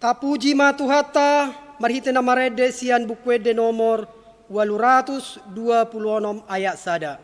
Tapuji matuhatta marhitena marede sian bukwede nomor 826 ayat sada.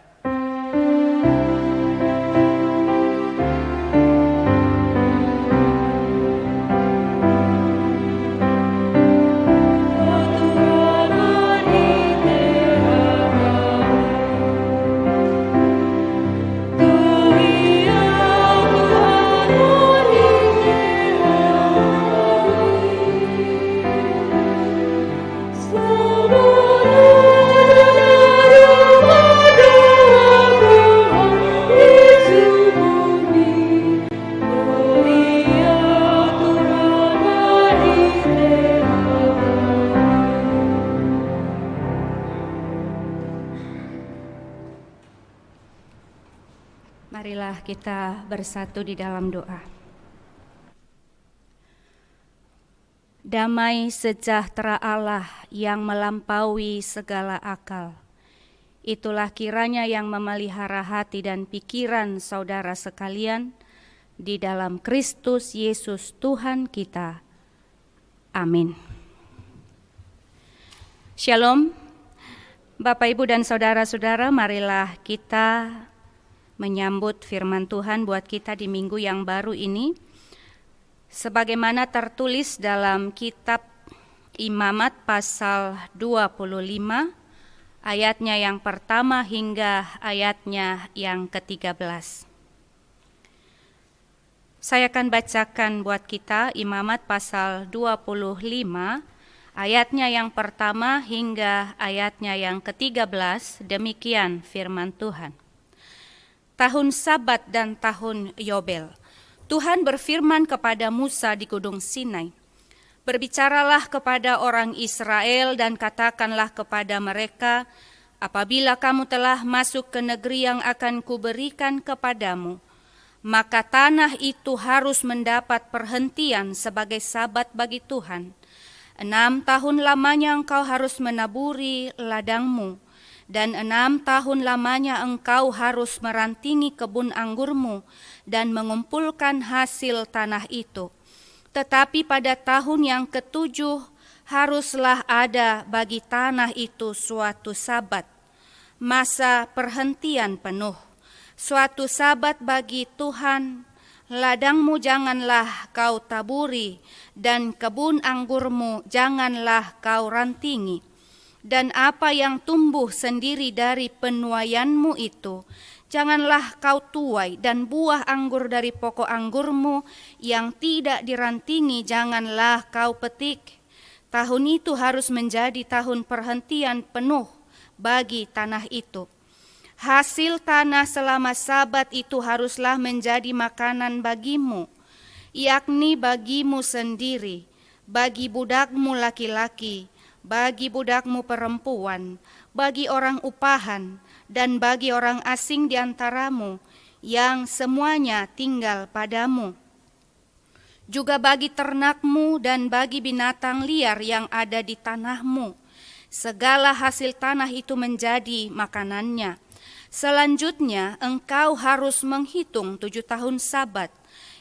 Marilah kita bersatu di dalam doa. Damai sejahtera Allah yang melampaui segala akal, itulah kiranya yang memelihara hati dan pikiran saudara sekalian di dalam Kristus Yesus Tuhan kita. Amin. Shalom, Bapak, Ibu, dan saudara-saudara, marilah kita menyambut firman Tuhan buat kita di minggu yang baru ini. Sebagaimana tertulis dalam kitab Imamat pasal 25, ayatnya yang pertama hingga ayatnya yang ke-13. Saya akan bacakan buat kita Imamat pasal 25, ayatnya yang pertama hingga ayatnya yang ke-13, demikian firman Tuhan. Tahun Sabat dan tahun Yobel. Tuhan berfirman kepada Musa di Gunung Sinai, "Berbicaralah kepada orang Israel dan katakanlah kepada mereka, apabila kamu telah masuk ke negeri yang akan kuberikan kepadamu, maka tanah itu harus mendapat perhentian sebagai sabat bagi Tuhan. 6 tahun lamanya engkau harus menaburi ladangmu, dan 6 tahun lamanya engkau harus merantingi kebun anggurmu dan mengumpulkan hasil tanah itu. Tetapi pada tahun yang ke-7 haruslah ada bagi tanah itu suatu sabat, masa perhentian penuh, suatu sabat bagi Tuhan. Ladangmu janganlah kau taburi, dan kebun anggurmu janganlah kau rantingi. Dan apa yang tumbuh sendiri dari penuaianmu itu, janganlah kau tuai, dan buah anggur dari pokok anggurmu yang tidak dirantingi janganlah kau petik. Tahun itu harus menjadi tahun perhentian penuh bagi tanah itu. Hasil tanah selama sabat itu haruslah menjadi makanan bagimu, yakni bagimu sendiri, bagi budakmu laki-laki, bagi budakmu perempuan, bagi orang upahan, dan bagi orang asing di antaramu, yang semuanya tinggal padamu. Juga bagi ternakmu dan bagi binatang liar yang ada di tanahmu. Segala hasil tanah itu menjadi makanannya. Selanjutnya engkau harus menghitung 7 tahun Sabat,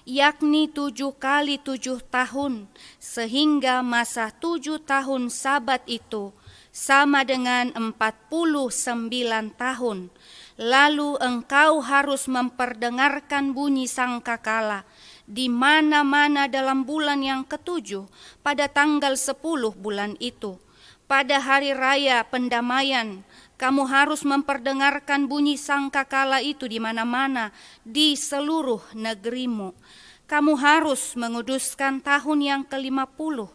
yakni 7 kali 7 tahun, sehingga masa 7 tahun Sabat itu sama dengan 49 tahun. Lalu engkau harus memperdengarkan bunyi sangkakala di mana-mana dalam bulan yang ke-7 pada tanggal 10 bulan itu. Pada hari raya pendamaian, kamu harus memperdengarkan bunyi sangkakala itu di mana-mana di seluruh negerimu. Kamu harus menguduskan tahun yang ke-50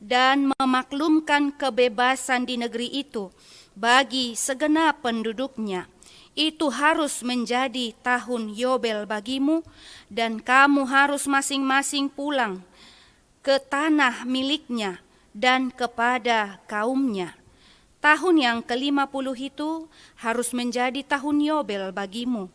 dan memaklumkan kebebasan di negeri itu bagi segenap penduduknya. Itu harus menjadi tahun Yobel bagimu, dan kamu harus masing-masing pulang ke tanah miliknya dan kepada kaumnya. Tahun yang ke-50 itu harus menjadi tahun Yobel bagimu.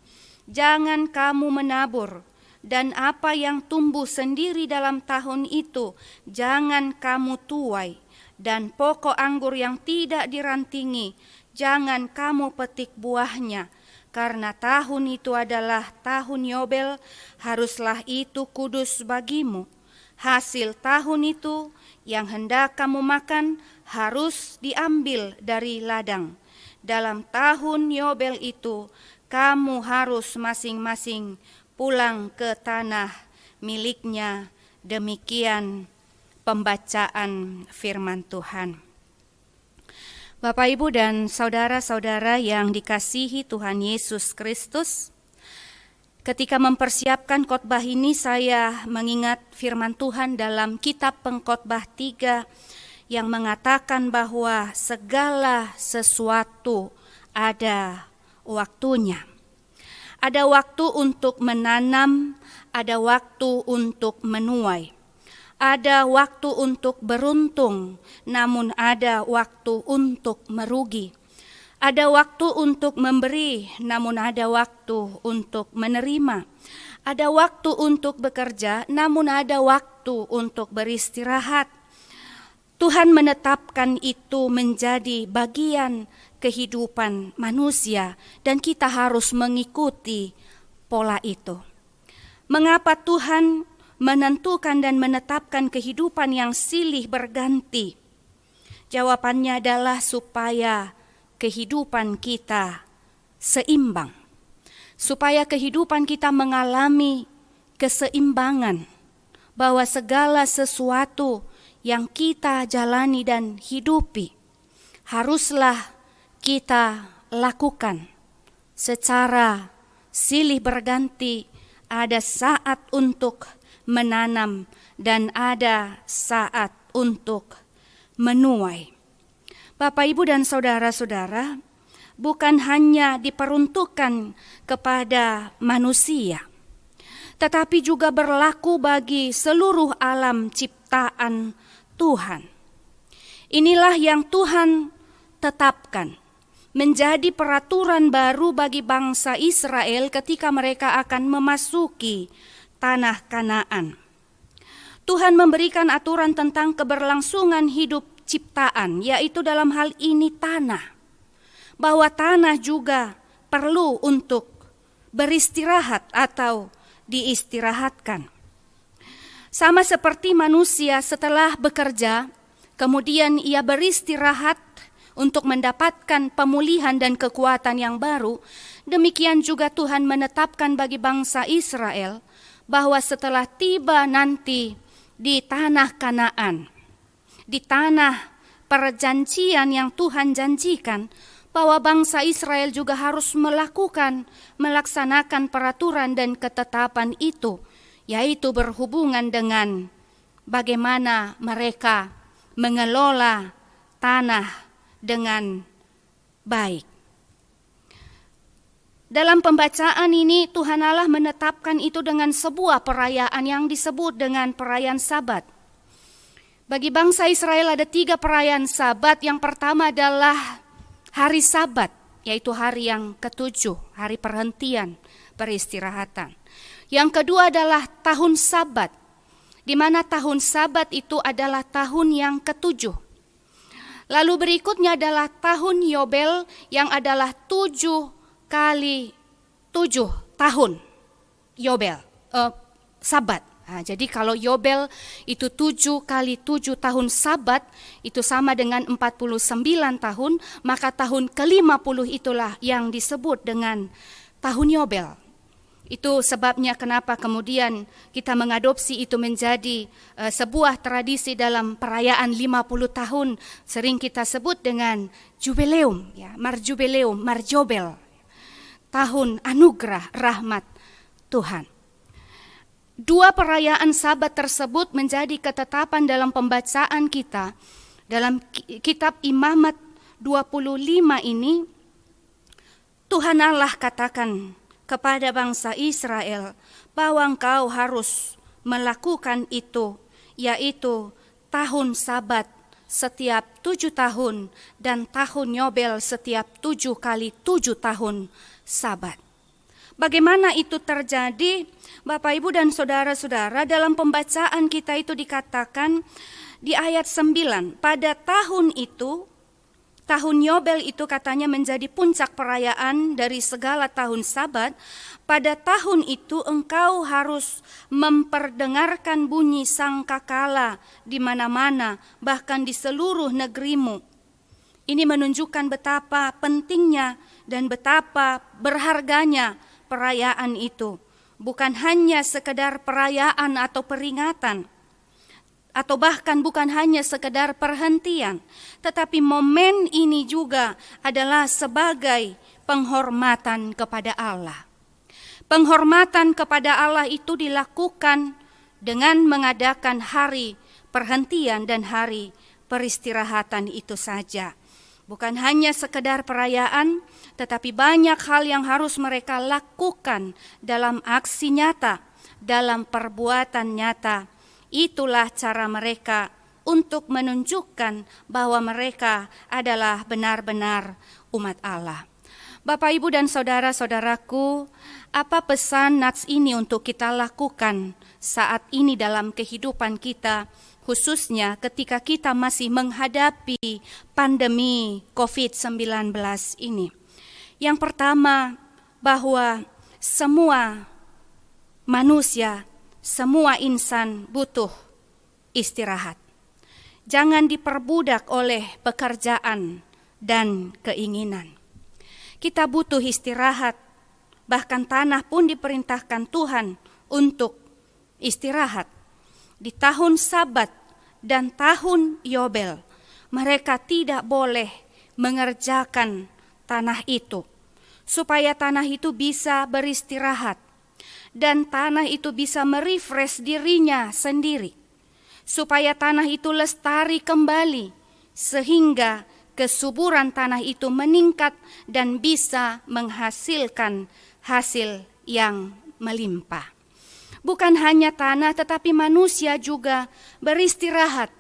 Jangan kamu menabur, dan apa yang tumbuh sendiri dalam tahun itu jangan kamu tuai, dan pokok anggur yang tidak dirantingi jangan kamu petik buahnya, karena tahun itu adalah tahun Yobel, haruslah itu kudus bagimu. Hasil tahun itu yang hendak kamu makan harus diambil dari ladang. Dalam tahun Yobel itu kamu harus masing-masing pulang ke tanah miliknya. Demikian pembacaan firman Tuhan. Bapak, Ibu, dan saudara-saudara yang dikasihi Tuhan Yesus Kristus, ketika mempersiapkan khotbah ini saya mengingat firman Tuhan dalam kitab Pengkhotbah 3 yang mengatakan bahwa segala sesuatu ada waktunya. Ada waktu untuk menanam, ada waktu untuk menuai. Ada waktu untuk beruntung, namun ada waktu untuk merugi. Ada waktu untuk memberi, namun ada waktu untuk menerima. Ada waktu untuk bekerja, namun ada waktu untuk beristirahat. Tuhan menetapkan itu menjadi bagian kehidupan manusia dan kita harus mengikuti pola itu. Mengapa Tuhan menentukan dan menetapkan kehidupan yang silih berganti? Jawabannya adalah supaya kehidupan kita seimbang. Supaya kehidupan kita mengalami keseimbangan. Bahwa segala sesuatu yang kita jalani dan hidupi haruslah kita lakukan secara silih berganti. Ada saat untuk menanam dan ada saat untuk menuai. Bapak, Ibu, dan saudara-saudara, bukan hanya diperuntukkan kepada manusia, tetapi juga berlaku bagi seluruh alam ciptaan Tuhan. Inilah yang Tuhan tetapkan menjadi peraturan baru bagi bangsa Israel ketika mereka akan memasuki tanah Kanaan. Tuhan memberikan aturan tentang keberlangsungan hidup ciptaan, yaitu dalam hal ini tanah. Bahwa tanah juga perlu untuk beristirahat atau diistirahatkan. Sama seperti manusia setelah bekerja, kemudian ia beristirahat untuk mendapatkan pemulihan dan kekuatan yang baru, demikian juga Tuhan menetapkan bagi bangsa Israel bahwa setelah tiba nanti di tanah Kanaan, di tanah perjanjian yang Tuhan janjikan, bahwa bangsa Israel juga harus melaksanakan peraturan dan ketetapan itu, yaitu berhubungan dengan bagaimana mereka mengelola tanah dengan baik. Dalam pembacaan ini Tuhan Allah menetapkan itu dengan sebuah perayaan yang disebut dengan perayaan Sabat. Bagi bangsa Israel ada 3 perayaan Sabat. Yang pertama adalah hari Sabat, yaitu hari yang ke-7, hari perhentian peristirahatan. Yang kedua adalah tahun Sabat, di mana tahun Sabat itu adalah tahun yang ke-7. Lalu berikutnya adalah tahun Yobel yang adalah 7 kali 7 tahun Yobel, Sabat. Nah, jadi kalau Yobel itu 7 kali 7 tahun Sabat, itu sama dengan 49 tahun, maka tahun ke-50 itulah yang disebut dengan tahun Yobel. Itu sebabnya kenapa kemudian kita mengadopsi itu menjadi sebuah tradisi dalam perayaan 50 tahun. Sering kita sebut dengan jubileum, ya, marjubileum, marjobel. Tahun anugerah rahmat Tuhan. 2 perayaan Sabat tersebut menjadi ketetapan dalam pembacaan kita. Dalam kitab Imamat 25 ini, Tuhan Allah katakan kepada bangsa Israel bahwa engkau harus melakukan itu, yaitu tahun Sabat setiap 7 tahun dan tahun Yobel setiap 7 kali 7 tahun Sabat. Bagaimana itu terjadi? Bapak, Ibu, dan saudara-saudara, dalam pembacaan kita itu dikatakan di ayat 9, pada tahun itu tahun Yobel itu katanya menjadi puncak perayaan dari segala tahun Sabat. Pada tahun itu engkau harus memperdengarkan bunyi sangkakala di mana-mana, bahkan di seluruh negerimu. Ini menunjukkan betapa pentingnya dan betapa berharganya perayaan itu. Bukan hanya sekedar perayaan atau peringatan, atau bahkan bukan hanya sekedar perhentian, tetapi momen ini juga adalah sebagai penghormatan kepada Allah. Penghormatan kepada Allah itu dilakukan dengan mengadakan hari perhentian dan hari peristirahatan itu saja. Bukan hanya sekedar perayaan, tetapi banyak hal yang harus mereka lakukan dalam aksi nyata, dalam perbuatan nyata. Itulah cara mereka untuk menunjukkan bahwa mereka adalah benar-benar umat Allah. Bapak, Ibu, dan saudara-saudaraku, apa pesan nats ini untuk kita lakukan saat ini dalam kehidupan kita, khususnya ketika kita masih menghadapi pandemi COVID-19 ini? Yang pertama, bahwa semua manusia, semua insan butuh istirahat. Jangan diperbudak oleh pekerjaan dan keinginan. Kita butuh istirahat. Bahkan tanah pun diperintahkan Tuhan untuk istirahat. Di tahun Sabat dan tahun Yobel, mereka tidak boleh mengerjakan tanah itu, supaya tanah itu bisa beristirahat. Dan tanah itu bisa merefresh dirinya sendiri, supaya tanah itu lestari kembali, sehingga kesuburan tanah itu meningkat dan bisa menghasilkan hasil yang melimpah. Bukan hanya tanah, tetapi manusia juga beristirahat,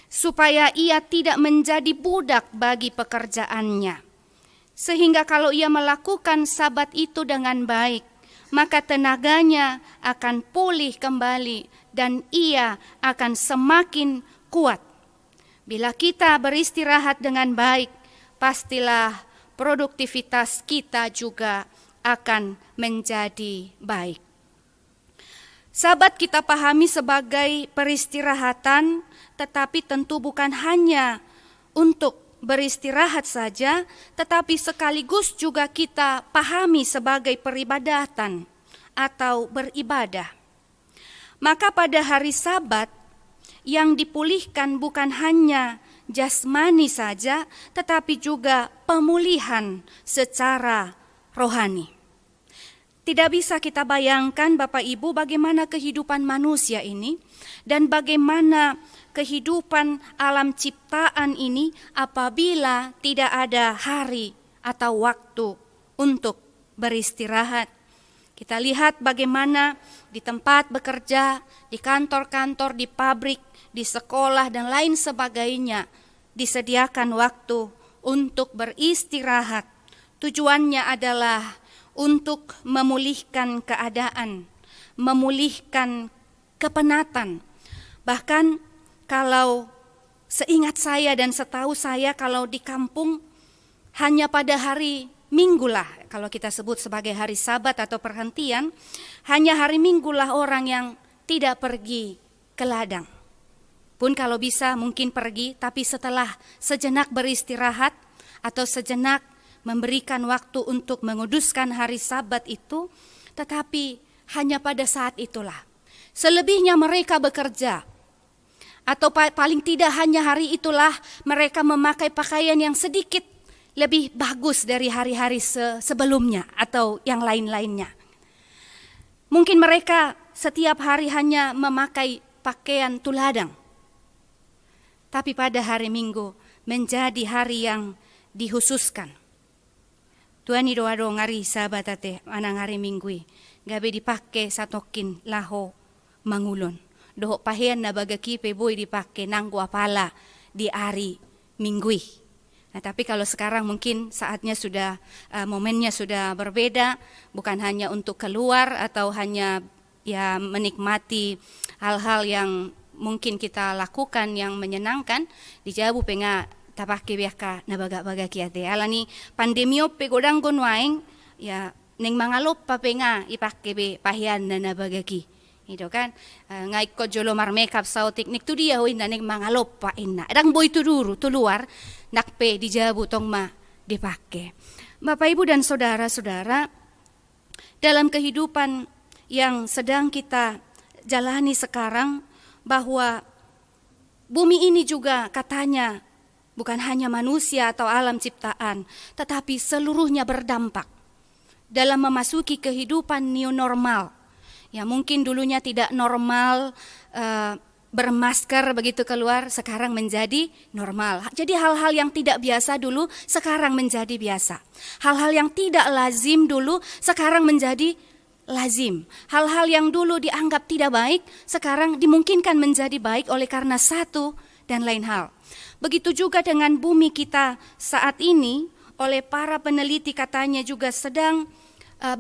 supaya ia tidak menjadi budak bagi pekerjaannya. Sehingga kalau ia melakukan Sabat itu dengan baik, maka tenaganya akan pulih kembali dan ia akan semakin kuat. Bila kita beristirahat dengan baik, pastilah produktivitas kita juga akan menjadi baik. Sabat kita pahami sebagai peristirahatan, tetapi tentu bukan hanya untuk beristirahat saja, tetapi sekaligus juga kita pahami sebagai peribadatan atau beribadah. Maka pada hari Sabat yang dipulihkan bukan hanya jasmani saja, tetapi juga pemulihan secara rohani. Tidak bisa kita bayangkan, Bapak Ibu, bagaimana kehidupan manusia ini dan bagaimana kehidupan alam ciptaan ini apabila tidak ada hari atau waktu untuk beristirahat. Kita lihat bagaimana di tempat bekerja, di kantor-kantor, di pabrik, di sekolah, dan lain sebagainya disediakan waktu untuk beristirahat. Tujuannya adalah untuk memulihkan keadaan, memulihkan kepenatan. Bahkan kalau seingat saya dan setahu saya, kalau di kampung hanya pada hari Minggu lah, kalau kita sebut sebagai hari Sabat atau perhentian, hanya hari Minggu lah orang yang tidak pergi ke ladang. Pun kalau bisa mungkin pergi, tapi setelah sejenak beristirahat atau sejenak memberikan waktu untuk menguduskan hari Sabat itu, tetapi hanya pada saat itulah. Selebihnya mereka bekerja, atau paling tidak hanya hari itulah mereka memakai pakaian yang sedikit lebih bagus dari hari-hari sebelumnya atau yang lain-lainnya. Mungkin mereka setiap hari hanya memakai pakaian tuladang, tapi pada hari Minggu menjadi hari yang dikhususkan. Tuhan doa ngari sahabatate anang hari Minggu gabe dipake satokin laho mangulon. Doho pahian na bagaki peboy dipake nanggu apala di hari Minggu. Nah, tapi kalau sekarang mungkin saatnya sudah momennya sudah berbeda, bukan hanya untuk keluar atau hanya ya menikmati hal-hal yang mungkin kita lakukan yang menyenangkan. Di Jabu penga tapake biaka na baga-baga kiate. Alani pandemio pe godang gonwaeng ya neng mangalop papenga ipake be pahian na bagaki. Itu kan ngai ko jolo mar makeup sao teknik tu dia hoin neng mangalop pa inna. Edang boy tuduru tuluar nakpe dijabu tong ma dipake. Bapak Ibu dan saudara-saudara, dalam kehidupan yang sedang kita jalani sekarang, bahwa bumi ini juga katanya bukan hanya manusia atau alam ciptaan, tetapi seluruhnya berdampak dalam memasuki kehidupan new normal. Ya mungkin dulunya tidak normal, bermasker begitu keluar, sekarang menjadi normal. Jadi hal-hal yang tidak biasa dulu sekarang menjadi biasa. Hal-hal yang tidak lazim dulu sekarang menjadi lazim. Hal-hal yang dulu dianggap tidak baik sekarang dimungkinkan menjadi baik oleh karena satu dan lain hal. Begitu juga dengan bumi kita saat ini, oleh para peneliti katanya juga sedang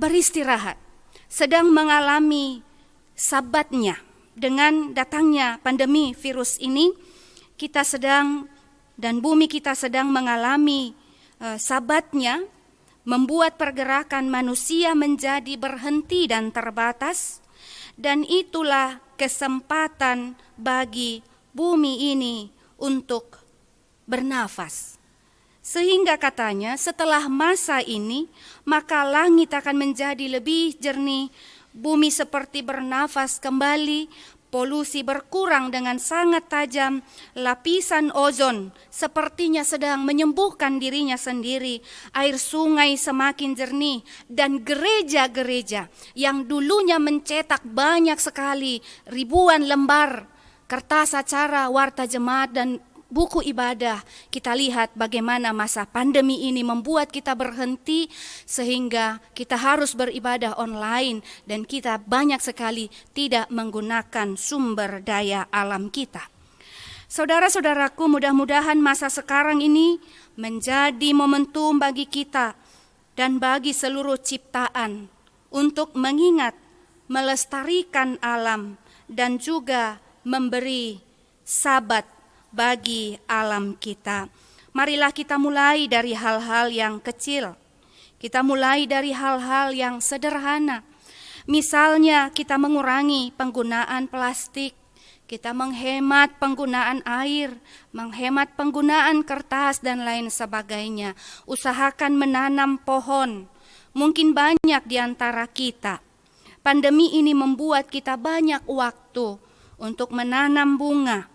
beristirahat, sedang mengalami sabatnya. Dengan datangnya pandemi virus ini, kita sedang dan bumi kita sedang mengalami sabatnya, membuat pergerakan manusia menjadi berhenti dan terbatas, dan itulah kesempatan bagi bumi ini untuk bernafas. Sehingga katanya setelah masa ini, maka langit akan menjadi lebih jernih, bumi seperti bernafas kembali, polusi berkurang dengan sangat tajam, lapisan ozon sepertinya sedang menyembuhkan dirinya sendiri, air sungai semakin jernih, dan gereja-gereja yang dulunya mencetak banyak sekali ribuan lembar kertas acara, warta jemaat, dan buku ibadah, kita lihat bagaimana masa pandemi ini membuat kita berhenti sehingga kita harus beribadah online dan kita banyak sekali tidak menggunakan sumber daya alam kita. Saudara-saudaraku, mudah-mudahan masa sekarang ini menjadi momentum bagi kita dan bagi seluruh ciptaan untuk mengingat, melestarikan alam dan juga memberi sabat bagi alam kita. Marilah kita mulai dari hal-hal yang kecil. Kita mulai dari hal-hal yang sederhana. Misalnya kita mengurangi penggunaan plastik, kita menghemat penggunaan air, menghemat penggunaan kertas dan lain sebagainya. Usahakan menanam pohon. Mungkin banyak di antara kita, pandemi ini membuat kita banyak waktu untuk menanam bunga,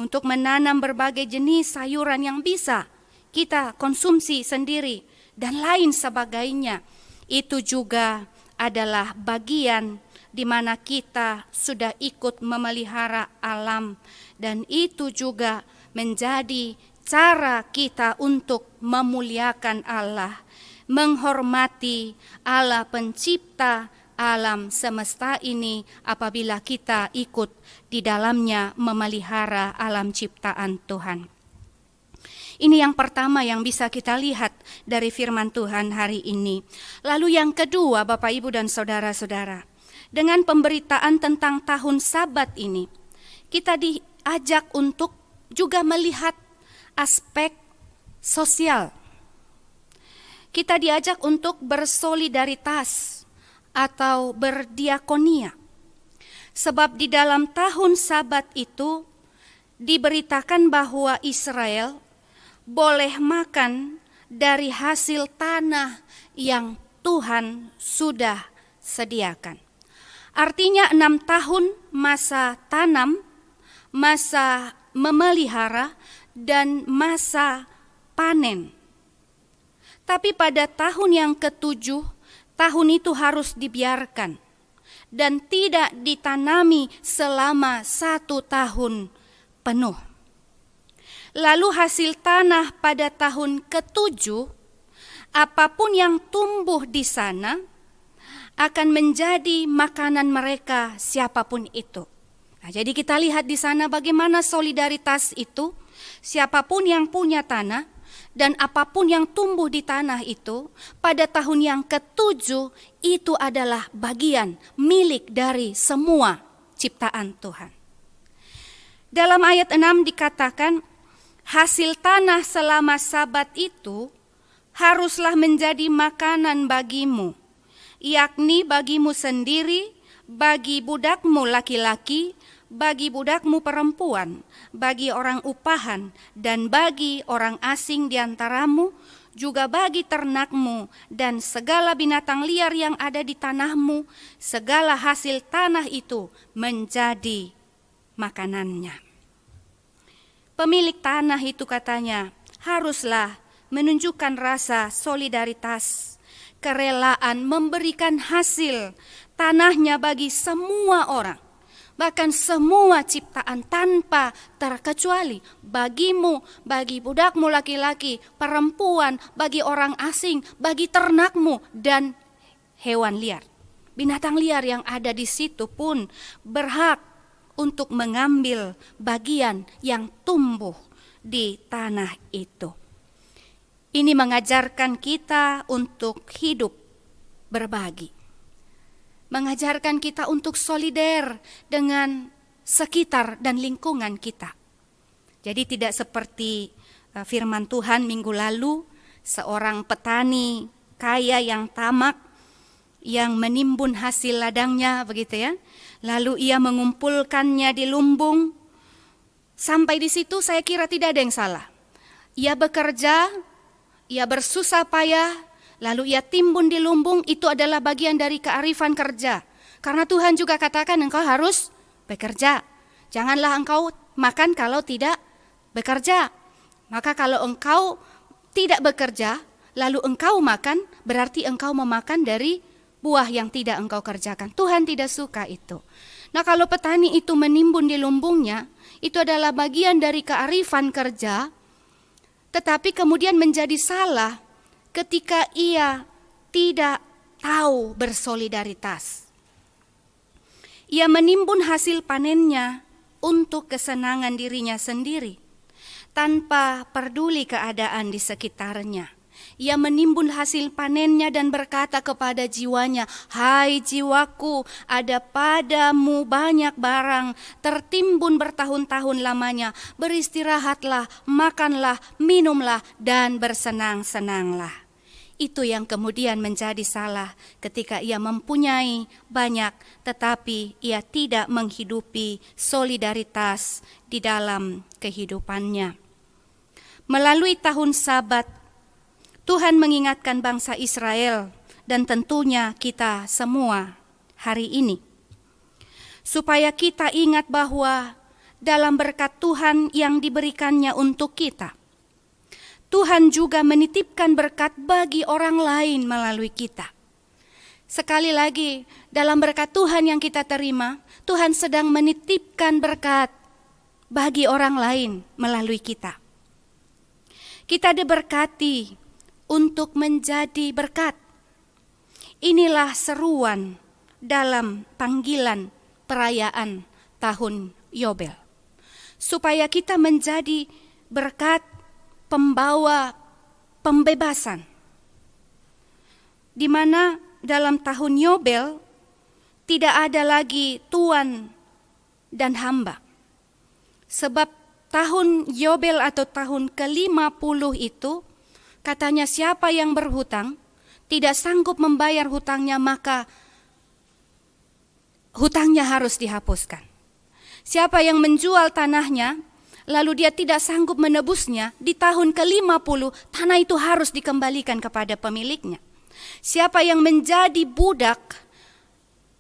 untuk menanam berbagai jenis sayuran yang bisa kita konsumsi sendiri dan lain sebagainya. Itu juga adalah bagian di mana kita sudah ikut memelihara alam, dan itu juga menjadi cara kita untuk memuliakan Allah, menghormati Allah pencipta alam semesta ini apabila kita ikut di dalamnya memelihara alam ciptaan Tuhan. Ini yang pertama yang bisa kita lihat dari firman Tuhan hari ini. Lalu yang kedua, Bapak Ibu dan saudara-saudara, dengan pemberitaan tentang tahun Sabat ini, kita diajak untuk juga melihat aspek sosial. Kita diajak untuk bersolidaritas atau berdiakonia. Sebab di dalam tahun Sabat itu diberitakan bahwa Israel boleh makan dari hasil tanah yang Tuhan sudah sediakan. Artinya 6 tahun masa tanam, masa memelihara, dan masa panen. Tapi pada tahun yang ke-7, tahun itu harus dibiarkan dan tidak ditanami selama 1 tahun penuh. Lalu hasil tanah pada tahun ke-7, apapun yang tumbuh di sana akan menjadi makanan mereka siapapun itu. Nah, jadi kita lihat di sana bagaimana solidaritas itu, siapapun yang punya tanah, dan apapun yang tumbuh di tanah itu, pada tahun yang ke-7 itu adalah bagian milik dari semua ciptaan Tuhan. Dalam ayat 6 dikatakan, hasil tanah selama Sabat itu haruslah menjadi makanan bagimu, yakni bagimu sendiri, bagi budakmu laki-laki, bagi budakmu perempuan, bagi orang upahan, dan bagi orang asing di antaramu, juga bagi ternakmu dan segala binatang liar yang ada di tanahmu, segala hasil tanah itu menjadi makanannya. Pemilik tanah itu katanya haruslah menunjukkan rasa solidaritas, kerelaan memberikan hasil tanahnya bagi semua orang, bahkan semua ciptaan tanpa terkecuali, bagimu, bagi budakmu laki-laki, perempuan, bagi orang asing, bagi ternakmu dan hewan liar. Binatang liar yang ada di situ pun berhak untuk mengambil bagian yang tumbuh di tanah itu. Ini mengajarkan kita untuk hidup berbagi. Mengajarkan kita untuk solider dengan sekitar dan lingkungan kita. Jadi tidak seperti firman Tuhan minggu lalu, seorang petani kaya yang tamak, yang menimbun hasil ladangnya begitu ya. Lalu ia mengumpulkannya di lumbung. Sampai di situ saya kira tidak ada yang salah. Ia bekerja, ia bersusah payah, lalu ia timbun di lumbung, itu adalah bagian dari kearifan kerja. Karena Tuhan juga katakan engkau harus bekerja. Janganlah engkau makan kalau tidak bekerja. Maka kalau engkau tidak bekerja, lalu engkau makan, berarti engkau memakan dari buah yang tidak engkau kerjakan. Tuhan tidak suka itu. Nah, kalau petani itu menimbun di lumbungnya, itu adalah bagian dari kearifan kerja, tetapi kemudian menjadi salah ketika ia tidak tahu bersolidaritas. Ia menimbun hasil panennya untuk kesenangan dirinya sendiri, tanpa peduli keadaan di sekitarnya. Ia menimbun hasil panennya dan berkata kepada jiwanya, "Hai jiwaku, ada padamu banyak barang, tertimbun bertahun-tahun lamanya. Beristirahatlah, makanlah, minumlah, dan bersenang-senanglah." Itu yang kemudian menjadi salah ketika ia mempunyai banyak, tetapi ia tidak menghidupi solidaritas di dalam kehidupannya. Melalui tahun Sabat, Tuhan mengingatkan bangsa Israel dan tentunya kita semua hari ini, supaya kita ingat bahwa dalam berkat Tuhan yang diberikannya untuk kita, Tuhan juga menitipkan berkat bagi orang lain melalui kita. Sekali lagi, dalam berkat Tuhan yang kita terima, Tuhan sedang menitipkan berkat bagi orang lain melalui kita. Kita diberkati untuk menjadi berkat. Inilah seruan dalam panggilan perayaan tahun Yobel. Supaya kita menjadi berkat, pembawa pembebasan. Di mana dalam tahun Yobel tidak ada lagi tuan dan hamba. Sebab tahun Yobel atau tahun ke-50 itu, katanya siapa yang berhutang, tidak sanggup membayar hutangnya, maka hutangnya harus dihapuskan. Siapa yang menjual tanahnya, lalu dia tidak sanggup menebusnya, di tahun ke-50 tanah itu harus dikembalikan kepada pemiliknya. Siapa yang menjadi budak,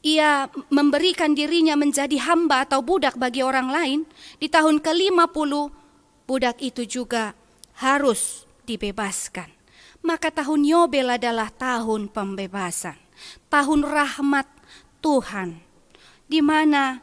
ia memberikan dirinya menjadi hamba atau budak bagi orang lain, di tahun ke-50 budak itu juga harus dibebaskan. Maka tahun Yobel adalah tahun pembebasan, tahun rahmat Tuhan, di mana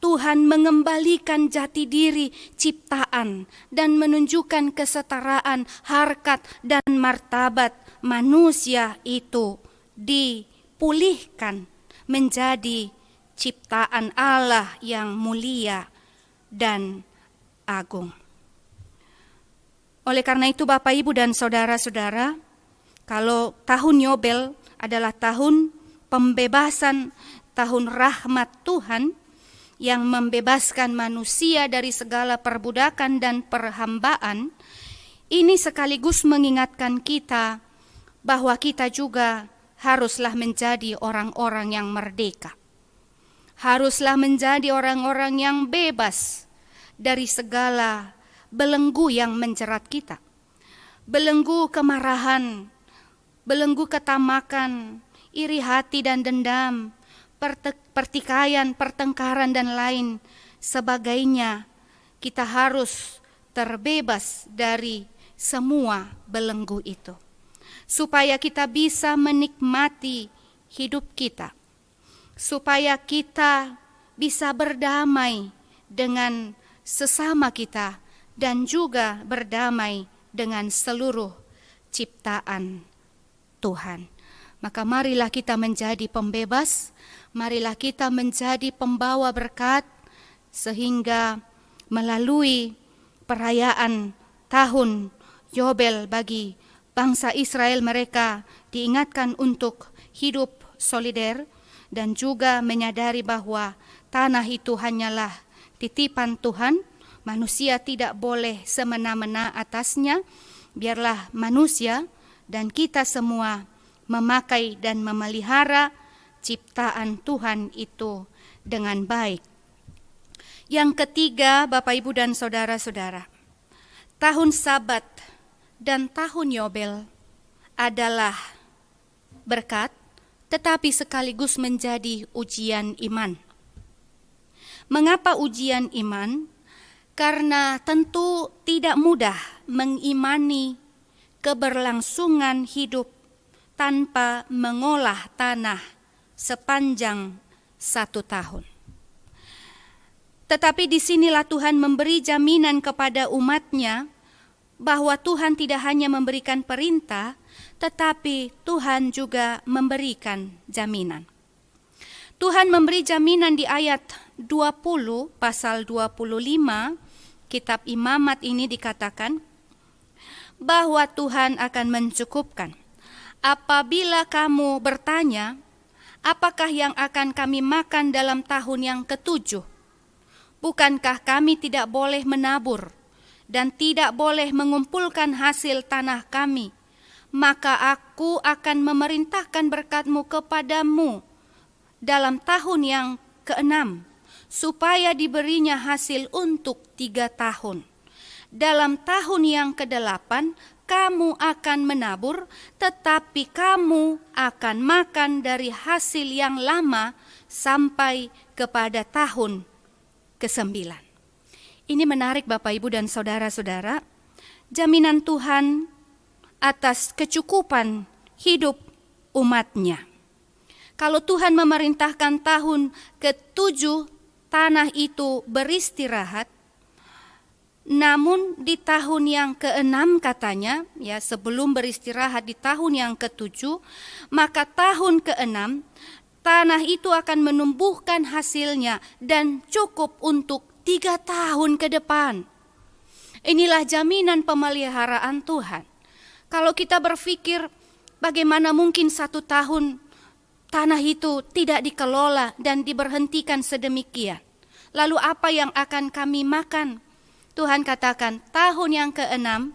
Tuhan mengembalikan jati diri ciptaan dan menunjukkan kesetaraan harkat dan martabat manusia itu dipulihkan menjadi ciptaan Allah yang mulia dan agung. Oleh karena itu Bapak, Ibu, dan saudara-saudara, kalau tahun Yobel adalah tahun pembebasan, tahun rahmat Tuhan, yang membebaskan manusia dari segala perbudakan dan perhambaan, ini sekaligus mengingatkan kita bahwa kita juga haruslah menjadi orang-orang yang merdeka. Haruslah menjadi orang-orang yang bebas dari segala belenggu yang menjerat kita. Belenggu kemarahan, belenggu ketamakan, iri hati dan dendam, pertikaian, pertengkaran dan lain sebagainya. Kita harus terbebas dari semua belenggu itu, supaya kita bisa menikmati hidup kita, supaya kita bisa berdamai dengan sesama kita dan juga berdamai dengan seluruh ciptaan Tuhan. Maka marilah kita menjadi pembebas, marilah kita menjadi pembawa berkat, sehingga melalui perayaan tahun Yobel bagi bangsa Israel, mereka diingatkan untuk hidup solider dan juga menyadari bahwa tanah itu hanyalah titipan Tuhan. Manusia tidak boleh semena-mena atasnya. Biarlah manusia dan kita semua memakai dan memelihara ciptaan Tuhan itu dengan baik. Yang ketiga, Bapak, Ibu, dan saudara-saudara, tahun Sabat dan tahun Yobel adalah berkat, tetapi sekaligus menjadi ujian iman. Mengapa ujian iman? Karena tentu tidak mudah mengimani keberlangsungan hidup tanpa mengolah tanah sepanjang 1 tahun. Tetapi disinilah Tuhan memberi jaminan kepada umatnya bahwa Tuhan tidak hanya memberikan perintah, tetapi Tuhan juga memberikan jaminan. Tuhan memberi jaminan di ayat 20 pasal 25 kitab Imamat ini dikatakan bahwa Tuhan akan mencukupkan. Apabila kamu bertanya, apakah yang akan kami makan dalam tahun yang ke-7? Bukankah kami tidak boleh menabur dan tidak boleh mengumpulkan hasil tanah kami? Maka aku akan memerintahkan berkat-Mu kepadamu dalam tahun yang ke-6, supaya diberinya hasil untuk 3 tahun. Dalam tahun yang ke-8, kamu akan menabur, tetapi kamu akan makan dari hasil yang lama sampai kepada tahun ke-9. Ini menarik, Bapak, Ibu, dan saudara-saudara, jaminan Tuhan atas kecukupan hidup umatnya. Kalau Tuhan memerintahkan tahun ke-7 tanah itu beristirahat, namun di tahun yang ke-6 katanya, ya sebelum beristirahat di tahun yang ke-7, maka tahun ke-6 tanah itu akan menumbuhkan hasilnya dan cukup untuk 3 tahun ke depan. Inilah jaminan pemeliharaan Tuhan. Kalau kita berpikir bagaimana mungkin 1 tahun tanah itu tidak dikelola dan diberhentikan sedemikian. Lalu apa yang akan kami makan? Tuhan katakan tahun yang ke-6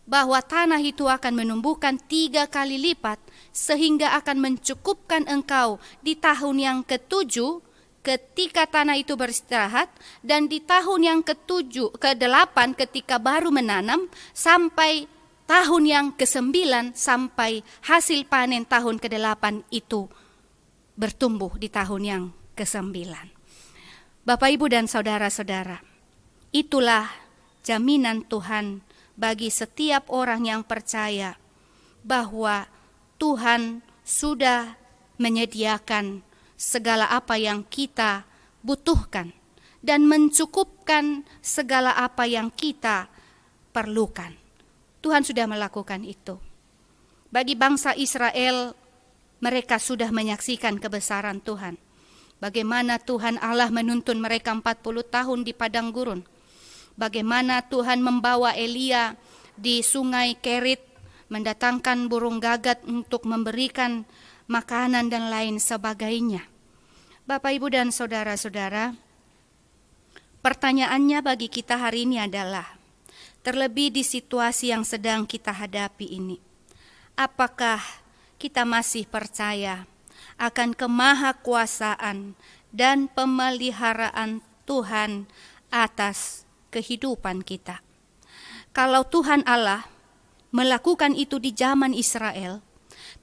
bahwa tanah itu akan menumbuhkan 3 kali lipat sehingga akan mencukupkan engkau di tahun yang ke-7 ketika tanah itu beristirahat, dan di tahun yang ke-7, ke-8 ketika baru menanam, sampai tahun yang ke-9 sampai hasil panen tahun ke-8 itu bertumbuh di tahun yang ke-9. Bapak, Ibu, dan saudara-saudara, itulah jaminan Tuhan bagi setiap orang yang percaya bahwa Tuhan sudah menyediakan segala apa yang kita butuhkan dan mencukupkan segala apa yang kita perlukan. Tuhan sudah melakukan itu. Bagi bangsa Israel, mereka sudah menyaksikan kebesaran Tuhan. Bagaimana Tuhan Allah menuntun mereka 40 tahun di padang gurun. Bagaimana Tuhan membawa Elia di sungai Kerit, mendatangkan burung gagak untuk memberikan makanan dan lain sebagainya. Bapak, Ibu, dan saudara-saudara, pertanyaannya bagi kita hari ini adalah, terlebih di situasi yang sedang kita hadapi ini, apakah kita masih percaya akan kemahakuasaan dan pemeliharaan Tuhan atas kehidupan kita? Kalau Tuhan Allah melakukan itu di zaman Israel,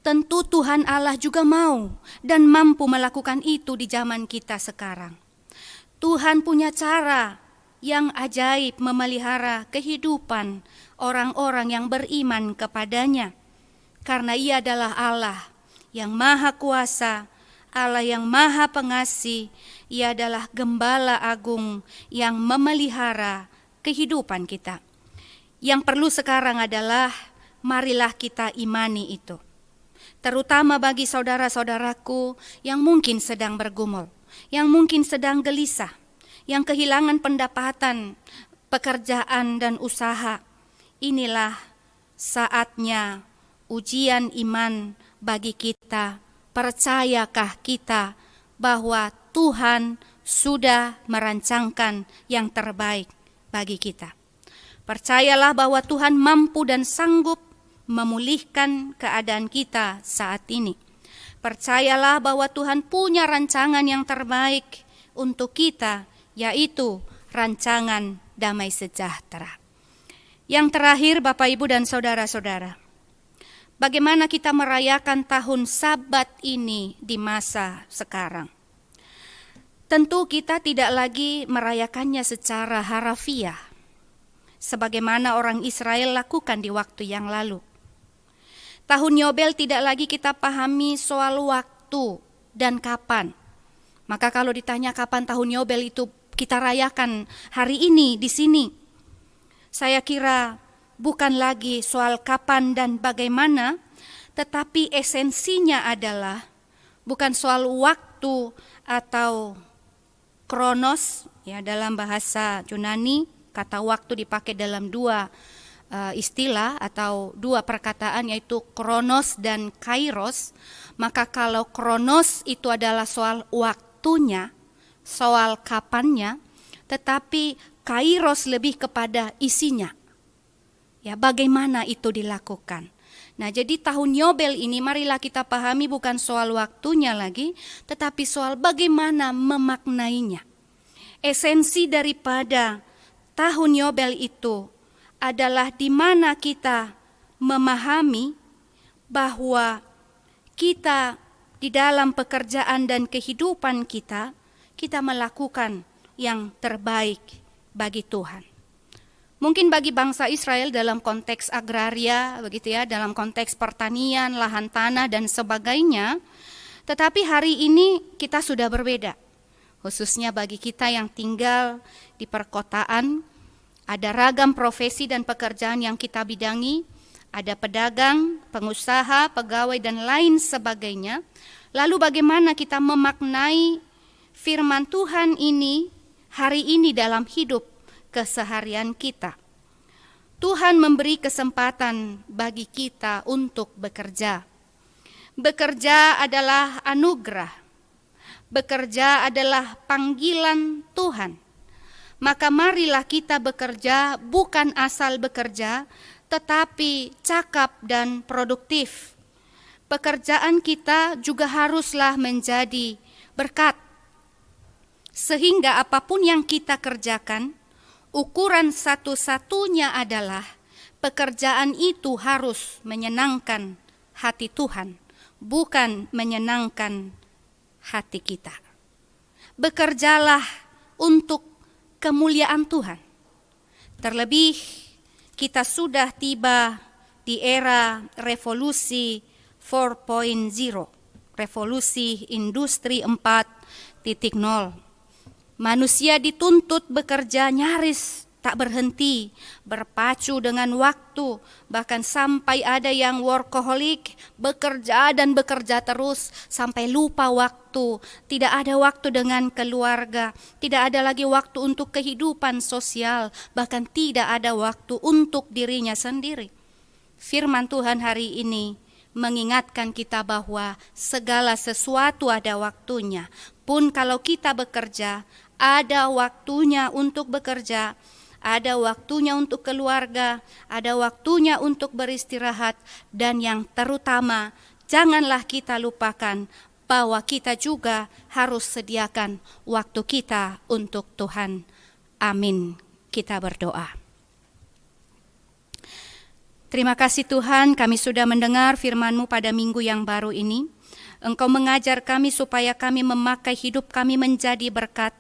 tentu Tuhan Allah juga mau dan mampu melakukan itu di zaman kita sekarang. Tuhan punya cara yang ajaib memelihara kehidupan orang-orang yang beriman kepadanya. Karena Ia adalah Allah yang maha kuasa, Allah yang maha pengasih. Ia adalah Gembala Agung yang memelihara kehidupan kita. Yang perlu sekarang adalah marilah kita imani itu. Terutama bagi saudara-saudaraku yang mungkin sedang bergumul, yang mungkin sedang gelisah, yang kehilangan pendapatan, pekerjaan, dan usaha. Inilah saatnya ujian iman bagi kita. Percayakah kita bahwa Tuhan sudah merancangkan yang terbaik bagi kita? Percayalah bahwa Tuhan mampu dan sanggup memulihkan keadaan kita saat ini. Percayalah bahwa Tuhan punya rancangan yang terbaik untuk kita, yaitu rancangan damai sejahtera. Yang terakhir, Bapak, Ibu, dan saudara-saudara, bagaimana kita merayakan tahun Sabat ini di masa sekarang? Tentu kita tidak lagi merayakannya secara harafiah, sebagaimana orang Israel lakukan di waktu yang lalu. Tahun Yobel tidak lagi kita pahami soal waktu dan kapan. Maka kalau ditanya kapan tahun Yobel itu kita rayakan hari ini di sini, saya kira bukan lagi soal kapan dan bagaimana, tetapi esensinya adalah bukan soal waktu atau kronos, ya, dalam bahasa Yunani kata waktu dipakai dalam dua istilah atau dua perkataan, yaitu kronos dan kairos. Maka kalau kronos itu adalah soal waktunya, soal kapannya, tetapi kairos lebih kepada isinya, ya, bagaimana itu dilakukan. Nah, jadi tahun Yobel ini marilah kita pahami bukan soal waktunya lagi, tetapi soal bagaimana memaknainya. Esensi daripada tahun Yobel itu adalah di mana kita memahami bahwa kita di dalam pekerjaan dan kehidupan kita melakukan yang terbaik bagi Tuhan. Mungkin bagi bangsa Israel dalam konteks agraria, begitu ya, dalam konteks pertanian, lahan tanah dan sebagainya, tetapi hari ini kita sudah berbeda. Khususnya bagi kita yang tinggal di perkotaan, ada ragam profesi dan pekerjaan yang kita bidangi, ada pedagang, pengusaha, pegawai, dan lain sebagainya. Lalu bagaimana kita memaknai firman Tuhan ini hari ini dalam hidup keseharian kita? Tuhan memberi kesempatan bagi kita untuk bekerja. Bekerja adalah anugerah. Bekerja adalah panggilan Tuhan. Maka marilah kita bekerja, bukan asal bekerja, tetapi cakap dan produktif. Pekerjaan kita juga haruslah menjadi berkat. Sehingga apapun yang kita kerjakan, ukuran satu-satunya adalah pekerjaan itu harus menyenangkan hati Tuhan, bukan menyenangkan hati kita. Bekerjalah untuk kemuliaan Tuhan. Terlebih kita sudah tiba di era revolusi 4.0, revolusi industri 4.0. Manusia dituntut bekerja nyaris tak berhenti, berpacu dengan waktu, bahkan sampai ada yang workaholic, bekerja dan bekerja terus sampai lupa waktu, tidak ada waktu dengan keluarga, tidak ada lagi waktu untuk kehidupan sosial, bahkan tidak ada waktu untuk dirinya sendiri. Firman Tuhan hari ini mengingatkan kita bahwa segala sesuatu ada waktunya, pun kalau kita bekerja, ada waktunya untuk bekerja, ada waktunya untuk keluarga, ada waktunya untuk beristirahat, dan yang terutama, janganlah kita lupakan bahwa kita juga harus sediakan waktu kita untuk Tuhan. Amin. Kita berdoa. Terima kasih Tuhan, kami sudah mendengar firman-Mu pada minggu yang baru ini. Engkau mengajar kami supaya kami memakai hidup kami menjadi berkat,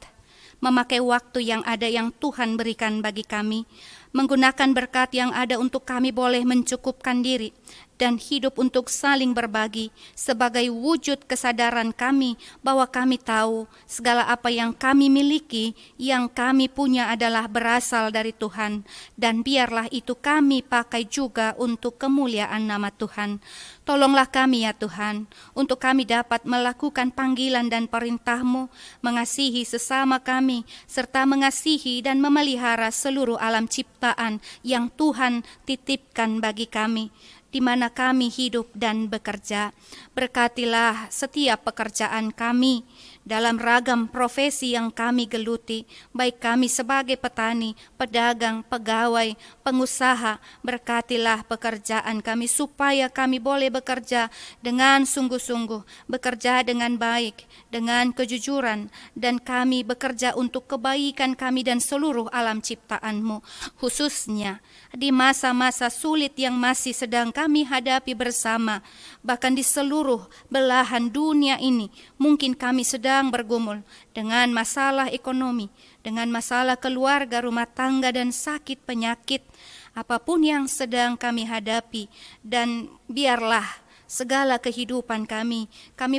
memakai waktu yang ada yang Tuhan berikan bagi kami, menggunakan berkat yang ada untuk kami boleh mencukupkan diri, dan hidup untuk saling berbagi sebagai wujud kesadaran kami bahwa kami tahu segala apa yang kami miliki, yang kami punya adalah berasal dari Tuhan, dan biarlah itu kami pakai juga untuk kemuliaan nama Tuhan. Tolonglah kami ya Tuhan, untuk kami dapat melakukan panggilan dan perintah-Mu, mengasihi sesama kami, serta mengasihi dan memelihara seluruh alam ciptaan yang Tuhan titipkan bagi kami, di mana kami hidup dan bekerja. Berkatilah setiap pekerjaan kami dalam ragam profesi yang kami geluti, baik kami sebagai petani, pedagang, pegawai, pengusaha. Berkatilah pekerjaan kami supaya kami boleh bekerja dengan sungguh-sungguh, bekerja dengan baik, dengan kejujuran, dan kami bekerja untuk kebaikan kami dan seluruh alam ciptaan-Mu, khususnya di masa-masa sulit yang masih sedang kami hadapi bersama. Bahkan di seluruh belahan dunia ini, mungkin kami sedang bergumul dengan masalah ekonomi, dengan masalah keluarga, rumah tangga, dan sakit penyakit. Apapun yang sedang kami hadapi, dan biarlah segala kehidupan kami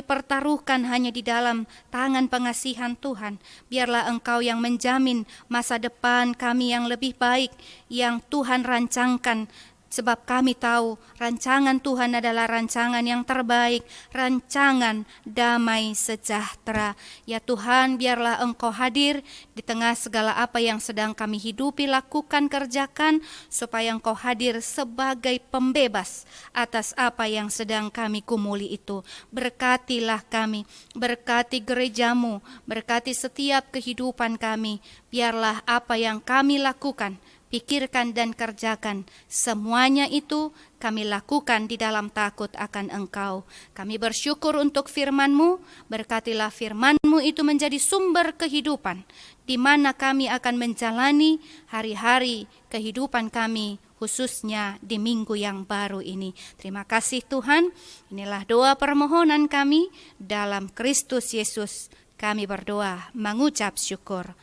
pertaruhkan hanya di dalam tangan pengasihan Tuhan. Biarlah Engkau yang menjamin masa depan kami yang lebih baik, yang Tuhan rancangkan. Sebab kami tahu rancangan Tuhan adalah rancangan yang terbaik, rancangan damai sejahtera. Ya Tuhan, biarlah Engkau hadir di tengah segala apa yang sedang kami hidupi, lakukan, kerjakan, supaya Engkau hadir sebagai pembebas atas apa yang sedang kami gumuli itu. Berkatilah kami, berkati gereja-Mu, berkati setiap kehidupan kami. Biarlah apa yang kami lakukan, pikirkan dan kerjakan, semuanya itu kami lakukan di dalam takut akan Engkau. Kami bersyukur untuk firman-Mu, berkatilah firman-Mu itu menjadi sumber kehidupan, di mana kami akan menjalani hari-hari kehidupan kami, khususnya di minggu yang baru ini. Terima kasih Tuhan, inilah doa permohonan kami dalam Kristus Yesus. Kami berdoa, mengucap syukur.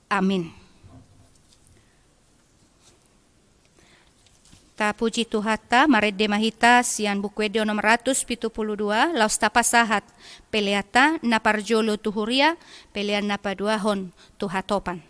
Amin. Ta puji Tuhata, marede mahita sian bukwede nomor 172, laus tapasahat, peleata naparjolo tuhuria, pelean napaduahon tuhatopan.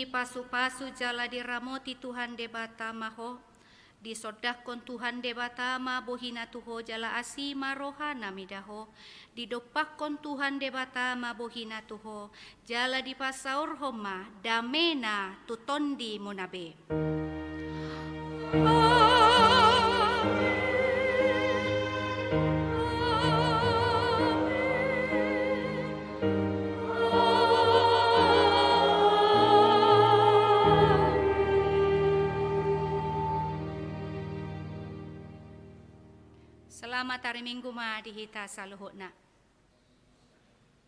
Pasu-pasu jala diramoti Tuhan debata maho, Disodakon Tuhan debata ma bohina tuho jala asi ma rohana midaho. Didopakon Tuhan debata ma bohina tuho jala dipasaur homa damena tutondi munabe. Selamat hari Minggu ma dihita saluhutna.